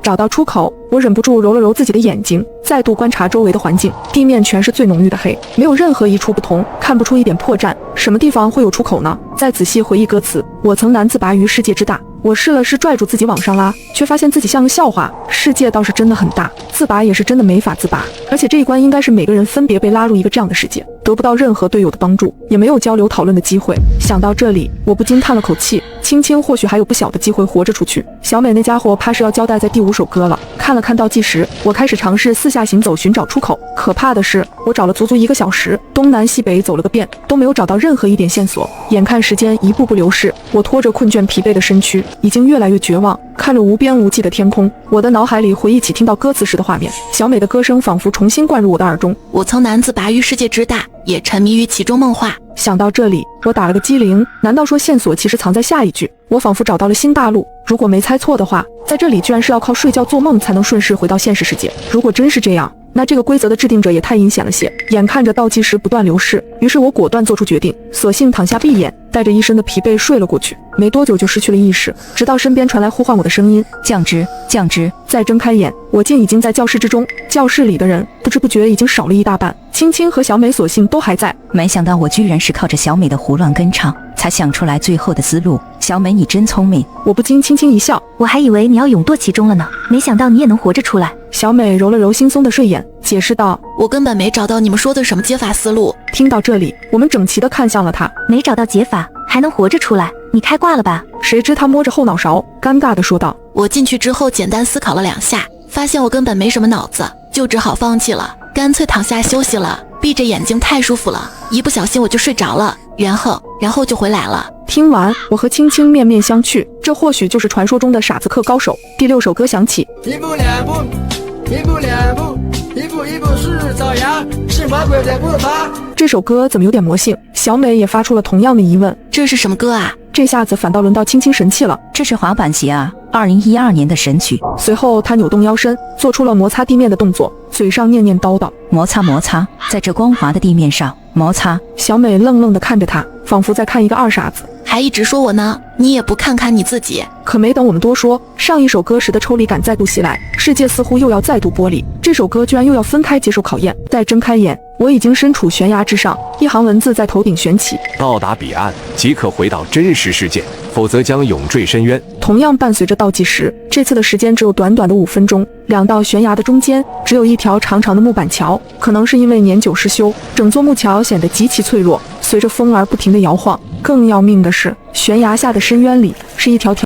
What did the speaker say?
找到出口，我忍不住揉了揉自己的眼睛，再度观察周围的环境。地面全是最浓郁的黑，没有任何一处不同，看不出一点破绽。什么地方会有出口呢？再仔细回忆歌词，我曾难自拔于世界之大。我试了试拽住自己往上拉，却发现自己像个笑话。世界倒是真的很大，自拔也是真的没法自拔。而且这一关应该是每个人分别被拉入一个这样的世界，得不到任何队友的帮助，也没有交流讨论的机会。想到这里，我不禁叹了口气。青青或许还有不小的机会活着出去，小美那家伙怕是要交代在第5首歌了。看了看倒计时，我开始尝试四下行走寻找出口。可怕的是，我找了足足1个小时，东南西北走了个遍，都没有找到任何一点线索。眼看时间一步步流逝，我拖着困倦疲惫的身躯，已经越来越绝望，看着无边无际的天空，我的脑海里回忆起听到歌词时的画面，小美的歌声仿佛重新灌入我的耳中。我曾难自拔于世界之大，也沉迷于其中梦话。想到这里，我打了个激灵，难道说线索其实藏在下一句？我仿佛找到了新大陆。如果没猜错的话，在这里居然是要靠睡觉做梦才能顺势回到现实世界。如果真是这样，那这个规则的制定者也太阴险了些。眼看着倒计时不断流逝，于是我果断做出决定，索性躺下闭眼，带着一身的疲惫睡了过去。没多久就失去了意识，直到身边传来呼唤我的声音：降职，降职。再睁开眼，我竟已经在教室之中。教室里的人不知不觉已经少了一大半，青青和小美所幸都还在。没想到我居然是靠着小美的胡乱跟唱，才想出来最后的思路。小美你真聪明。我不禁轻轻一笑，我还以为你要永堕其中了呢，没想到你也能活着出来。小美揉了揉惺忪的睡眼，解释道：我根本没找到你们说的什么解法思路。听到这里，我们整齐地看向了他。没找到解法还能活着出来，你开挂了吧？谁知他摸着后脑勺，尴尬地说道：我进去之后简单思考了2下，发现我根本没什么脑子，就只好放弃了，干脆躺下休息了。闭着眼睛太舒服了，一不小心我就睡着了，然后就回来了。听完，我和青青面面相觑，这或许就是传说中的傻子课高手。第6首歌响起，一步两步，一步两步，一步一步是爪牙，是魔鬼的步伐。这首歌怎么有点魔性？小美也发出了同样的疑问。这是什么歌啊？这下子反倒轮到青青神气了。这是滑板鞋啊，2012年的神曲。随后她扭动腰身，做出了摩擦地面的动作，嘴上念念叨叨：摩擦摩擦，在这光滑的地面上摩擦。小美愣愣地看着她，仿佛在看一个二傻子。还一直说我呢，你也不看看你自己。可没等我们多说，上一首歌时的抽离感再度袭来，世界似乎又要再度剥离，这首歌居然又要分开接受考验。再睁开眼，我已经身处悬崖之上，一行文字在头顶悬起：到达彼岸即可回到真实世界，否则将永坠深渊。同样伴随着倒计时，这次的时间只有短短的5分钟。2道悬崖的中间只有一条长长的木板桥，可能是因为年久失修，整座木桥显得极其脆弱，随着风而不停地摇晃。更要命的是，悬崖下的深渊里是一条条